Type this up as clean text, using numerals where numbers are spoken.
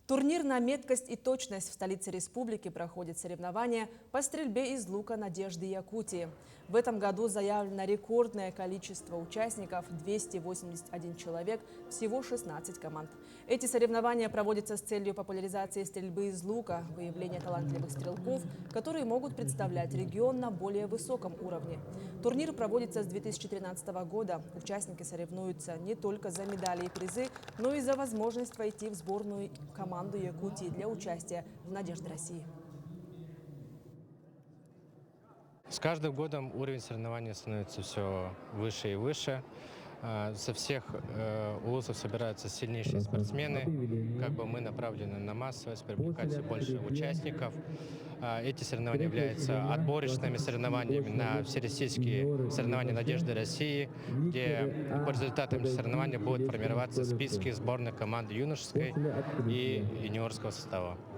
Турнир на меткость и точность в столице республики проходит соревнования по стрельбе из лука «Надежды Якутии». В этом году заявлено рекордное количество участников – 281 человек, всего 16 команд. Эти соревнования проводятся с целью популяризации стрельбы из лука, выявления талантливых стрелков, которые могут представлять регион на более высоком уровне. Турнир проводится с 2013 года. Участники соревнуются не только за медали и призы, но и за возможность войти в сборную команду Якутии для участия в «Надежде России». С каждым годом уровень соревнований становится все выше и выше. Со всех улусов собираются сильнейшие спортсмены. Мы направлены на массовость, привлекать все больше участников. Эти соревнования являются отборочными соревнованиями на всероссийские соревнования «Надежды России», где по результатам соревнований будут формироваться списки сборных команд юношеской и юниорского состава.